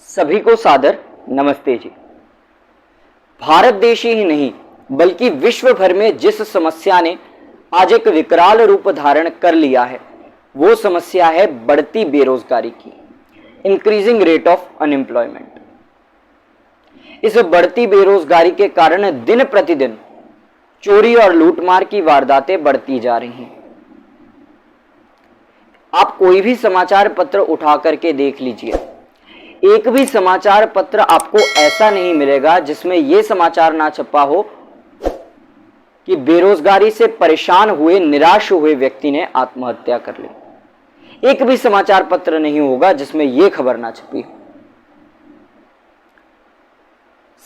सभी को सादर नमस्ते जी। भारत देश ही नहीं बल्कि विश्व भर में जिस समस्या ने आज एक विकराल रूप धारण कर लिया है वो समस्या है बढ़ती बेरोजगारी की, इंक्रीजिंग रेट ऑफ अनएम्प्लॉयमेंट। इस बढ़ती बेरोजगारी के कारण दिन प्रतिदिन चोरी और लूटमार की वारदातें बढ़ती जा रही हैं। आप कोई भी समाचार पत्र उठा करके देख लीजिए, एक भी समाचार पत्र आपको ऐसा नहीं मिलेगा जिसमें यह समाचार ना छपा हो कि बेरोजगारी से परेशान हुए निराश हुए व्यक्ति ने आत्महत्या कर ली। एक भी समाचार पत्र नहीं होगा जिसमें यह खबर ना छपी हो।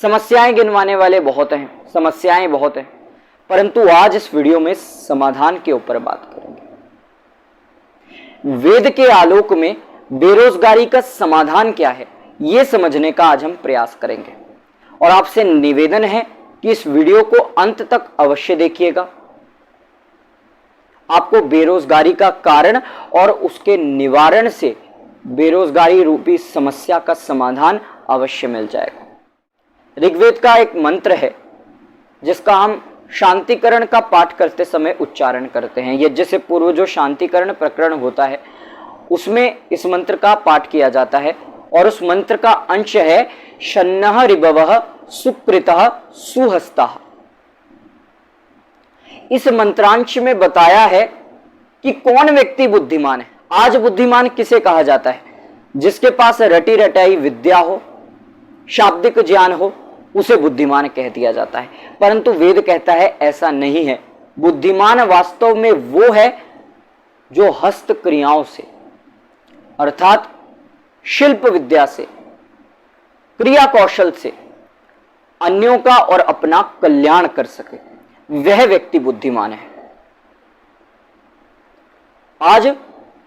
समस्याएं गिनवाने वाले बहुत हैं, समस्याएं बहुत हैं, परंतु आज इस वीडियो में समाधान के ऊपर बात करेंगे। वेद के आलोक में बेरोजगारी का समाधान क्या है यह समझने का आज हम प्रयास करेंगे और आपसे निवेदन है कि इस वीडियो को अंत तक अवश्य देखिएगा। आपको बेरोजगारी का कारण और उसके निवारण से बेरोजगारी रूपी समस्या का समाधान अवश्य मिल जाएगा। ऋग्वेद का एक मंत्र है जिसका हम शांतिकरण का पाठ करते समय उच्चारण करते हैं। यज्ञ से पूर्व जो शांतिकरण प्रकरण होता है उसमें इस मंत्र का पाठ किया जाता है और उस मंत्र का अंश है शन्नः ऋभवः सुकृतः सुहस्तः। इस मंत्रांश में बताया है कि कौन व्यक्ति बुद्धिमान है। आज बुद्धिमान किसे कहा जाता है? जिसके पास रटी रटाई विद्या हो, शाब्दिक ज्ञान हो, उसे बुद्धिमान कह दिया जाता है। परंतु वेद कहता है ऐसा नहीं है। बुद्धिमान वास्तव में वो है जो हस्त क्रियाओं से अर्थात शिल्प विद्या से, क्रिया कौशल से अन्यों का और अपना कल्याण कर सके, वह व्यक्ति बुद्धिमान है। आज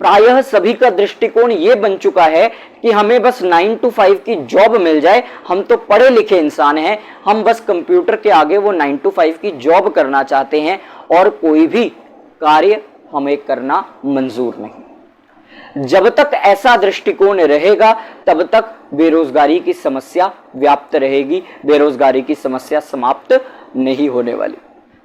प्रायः सभी का दृष्टिकोण यह बन चुका है कि हमें बस 9 to 5 की जॉब मिल जाए, हम तो पढ़े लिखे इंसान हैं, हम बस कंप्यूटर के आगे वो 9 to 5 की जॉब करना चाहते हैं और कोई भी कार्य हमें करना मंजूर नहीं। जब तक ऐसा दृष्टिकोण रहेगा तब तक बेरोजगारी की समस्या व्याप्त रहेगी, बेरोजगारी की समस्या समाप्त नहीं होने वाली।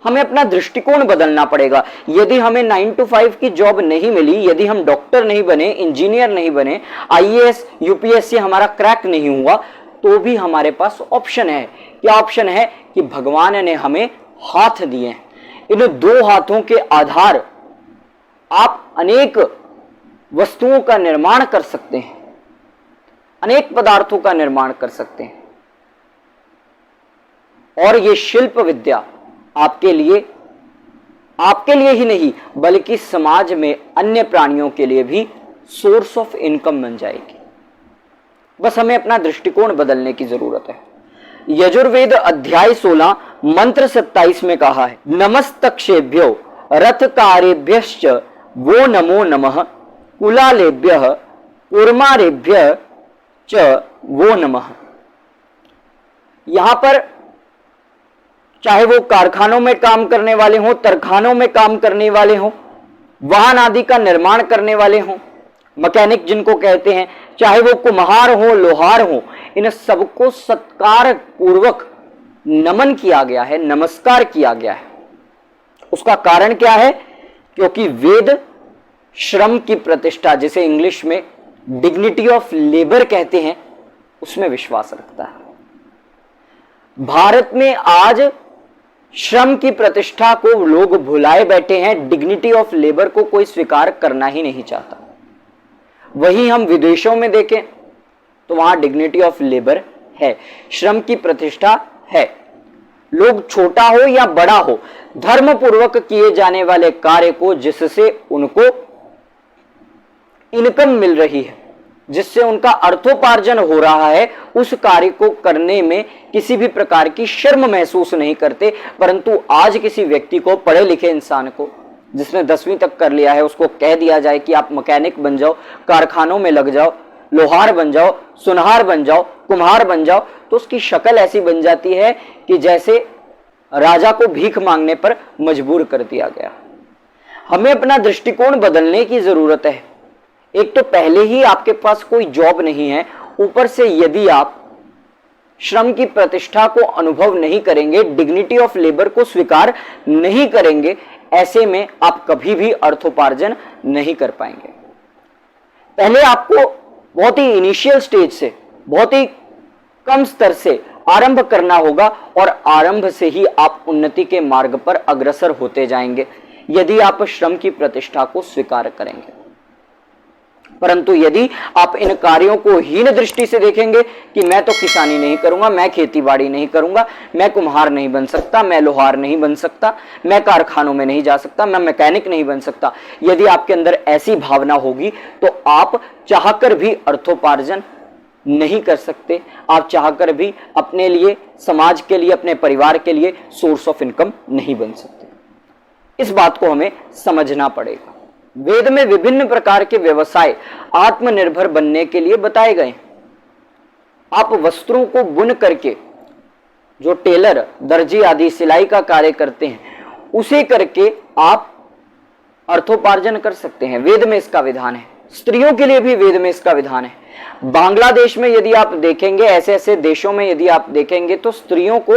हमें अपना दृष्टिकोण बदलना पड़ेगा। यदि हमें 9 to 5 की जॉब नहीं मिली, यदि हम डॉक्टर नहीं बने, इंजीनियर नहीं बने, आईएएस यूपीएससी हमारा क्रैक नहीं हुआ, तो भी हमारे पास ऑप्शन है। क्या ऑप्शन है? कि भगवान ने हमें हाथ दिए हैं। इन दो हाथों के आधार आप अनेक वस्तुओं का निर्माण कर सकते हैं, अनेक पदार्थों का निर्माण कर सकते हैं और ये शिल्प विद्या आपके लिए ही नहीं बल्कि समाज में अन्य प्राणियों के लिए भी सोर्स ऑफ इनकम बन जाएगी। बस हमें अपना दृष्टिकोण बदलने की जरूरत है। यजुर्वेद अध्याय 16 मंत्र 27 में कहा है, नमस्तक्षेभ्यो रथकारेभ्यश्च वो नमो नमः, कुलालेभ्यः कूर्मारेभ्यः च वो नमः। यहां पर चाहे वो कारखानों में काम करने वाले हों, तरखानों में काम करने वाले हों, वाहन आदि का निर्माण करने वाले हों, मैकेनिक जिनको कहते हैं, चाहे वो कुम्हार हो, लोहार हो, इन सबको सत्कार पूर्वक नमन किया गया है, नमस्कार किया गया है। उसका कारण क्या है? क्योंकि वेद श्रम की प्रतिष्ठा, जिसे इंग्लिश में डिग्निटी ऑफ लेबर कहते हैं, उसमें विश्वास रखता है। भारत में आज श्रम की प्रतिष्ठा को लोग भुलाए बैठे हैं, डिग्निटी ऑफ लेबर को कोई स्वीकार करना ही नहीं चाहता। वहीं हम विदेशों में देखें तो वहां डिग्निटी ऑफ लेबर है, श्रम की प्रतिष्ठा है। लोग छोटा हो या बड़ा हो, धर्म पूर्वक किए जाने वाले कार्य को, जिससे उनको इनकम मिल रही है, जिससे उनका अर्थोपार्जन हो रहा है, उस कार्य को करने में किसी भी प्रकार की शर्म महसूस नहीं करते। परंतु आज किसी व्यक्ति को, पढ़े लिखे इंसान को, जिसने 10वीं तक कर लिया है, उसको कह दिया जाए कि आप मैकेनिक बन जाओ, कारखानों में लग जाओ, लोहार बन जाओ, सुनहार बन जाओ, कुम्हार बन जाओ, तो उसकी शक्ल ऐसी बन जाती है कि जैसे राजा को भीख मांगने पर मजबूर कर दिया गया। हमें अपना दृष्टिकोण बदलने की जरूरत है। एक तो पहले ही आपके पास कोई जॉब नहीं है ऊपर से यदि आप श्रम की प्रतिष्ठा को अनुभव नहीं करेंगे, डिग्निटी ऑफ लेबर को स्वीकार नहीं करेंगे, ऐसे में आप कभी भी अर्थोपार्जन नहीं कर पाएंगे। पहले आपको बहुत ही इनिशियल स्टेज से, बहुत ही कम स्तर से आरंभ करना होगा और आरंभ से ही आप उन्नति के मार्ग पर अग्रसर होते जाएंगे यदि आप श्रम की प्रतिष्ठा को स्वीकार करेंगे। परंतु यदि आप इन कार्यों को हीन दृष्टि से देखेंगे कि मैं तो किसानी नहीं करूंगा, मैं खेतीबाड़ी नहीं करूंगा, मैं कुम्हार नहीं बन सकता, मैं लोहार नहीं बन सकता, मैं कारखानों में नहीं जा सकता, मैं मैकेनिक नहीं बन सकता, यदि आपके अंदर ऐसी भावना होगी तो आप चाहकर भी अर्थोपार्जन नहीं कर सकते। आप चाहकर भी अपने लिए, समाज के लिए, अपने परिवार के लिए सोर्स ऑफ इनकम नहीं बन सकते। इस बात को हमें समझना पड़ेगा। वेद में विभिन्न प्रकार के व्यवसाय आत्मनिर्भर बनने के लिए बताए गए। आप वस्त्रों को बुन करके, जो टेलर, दर्जी आदि सिलाई का कार्य करते हैं, उसे करके आप अर्थोपार्जन कर सकते हैं। वेद में इसका विधान है। स्त्रियों के लिए भी वेद में इसका विधान है। बांग्लादेश में यदि आप देखेंगे, ऐसे ऐसे देशों में यदि आप देखेंगे तो स्त्रियों को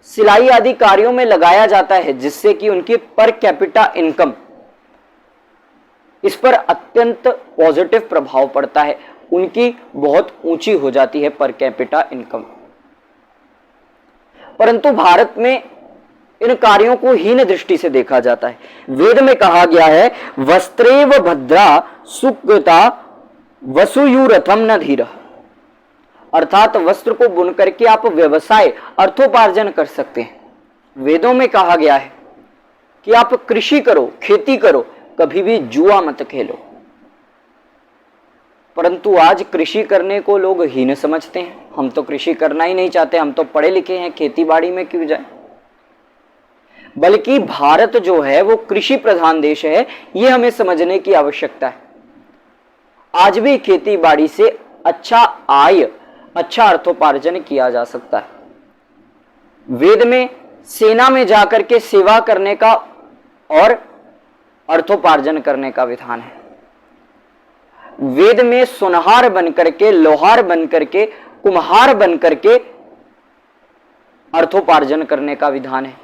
सिलाई आदि कार्यों में लगाया जाता है, जिससे कि उनकी पर कैपिटा इनकम, इस पर अत्यंत पॉजिटिव प्रभाव पड़ता है। उनकी बहुत ऊंची हो जाती है पर कैपिटा इनकम। परंतु भारत में इन कार्यों को हीन दृष्टि से देखा जाता है। वेद में कहा गया है, वस्त्रेव भद्रा सुकृता वसुयुरथम न धीरः, अर्थात वस्त्र को बुन करके आप व्यवसाय, अर्थोपार्जन कर सकते हैं। वेदों में कहा गया है कि आप कृषि करो, खेती करो, कभी भी जुआ मत खेलो। परंतु आज कृषि करने को लोग हीन समझते हैं। हम तो कृषि करना ही नहीं चाहते, हम तो पढ़े लिखे हैं, खेती बाड़ी में क्यों जाए। बल्कि भारत जो है वो कृषि प्रधान देश है, ये हमें समझने की आवश्यकता है। आज भी खेती बाड़ी से अच्छा आय, अच्छा अर्थोपार्जन किया जा सकता है। वेद में सेना में जाकर के सेवा करने का और अर्थोपार्जन करने का विधान है। वेद में सुनहार बनकर के, लोहार बनकर के, कुम्हार बनकर के अर्थोपार्जन करने का विधान है।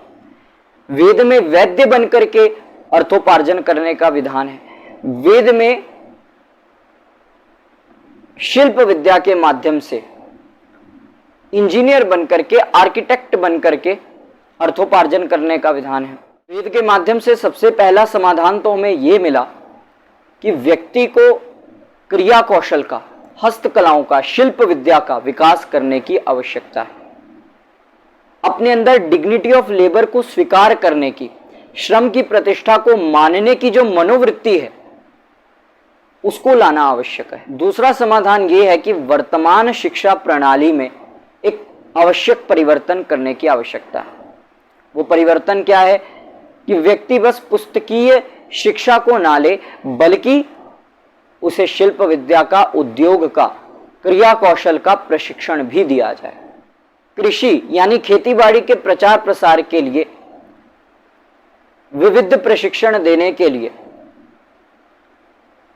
वेद में वैद्य बनकर के अर्थोपार्जन करने का विधान है। वेद में शिल्प विद्या के माध्यम से इंजीनियर बनकर के, आर्किटेक्ट बनकर के अर्थोपार्जन करने का विधान है। वेद के माध्यम से सबसे पहला समाधान तो हमें यह मिला कि व्यक्ति को क्रिया कौशल का, हस्तकलाओं का, शिल्प विद्या का विकास करने की आवश्यकता है। अपने अंदर डिग्निटी ऑफ लेबर को स्वीकार करने की, श्रम की प्रतिष्ठा को मानने की जो मनोवृत्ति है, उसको लाना आवश्यक है। दूसरा समाधान यह है कि वर्तमान शिक्षा प्रणाली में एक आवश्यक परिवर्तन करने की आवश्यकता है। वो परिवर्तन क्या है कि व्यक्ति बस पुस्तकीय शिक्षा को ना ले, बल्कि उसे शिल्प विद्या का, उद्योग का, क्रिया कौशल का प्रशिक्षण भी दिया जाए। कृषि यानी खेतीबाड़ी के प्रचार प्रसार के लिए, विविध प्रशिक्षण देने के लिए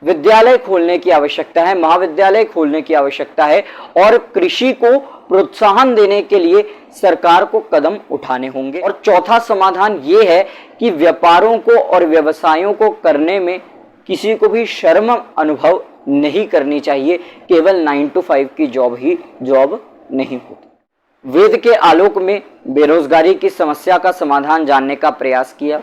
विद्यालय खोलने की आवश्यकता है, महाविद्यालय खोलने की आवश्यकता है, और कृषि को प्रोत्साहन देने के लिए सरकार को कदम उठाने होंगे। और चौथा समाधान यह है कि व्यापारों को और व्यवसायों को करने में किसी को भी शर्म अनुभव नहीं करनी चाहिए। केवल 9 to 5 की जॉब ही जॉब नहीं होती। वेद के आलोक में बेरोजगारी की समस्या का समाधान जानने का प्रयास किया।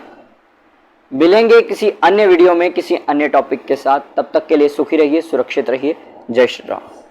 मिलेंगे किसी अन्य वीडियो में किसी अन्य टॉपिक के साथ। तब तक के लिए सुखी रहिए, सुरक्षित रहिए। जय श्री राम।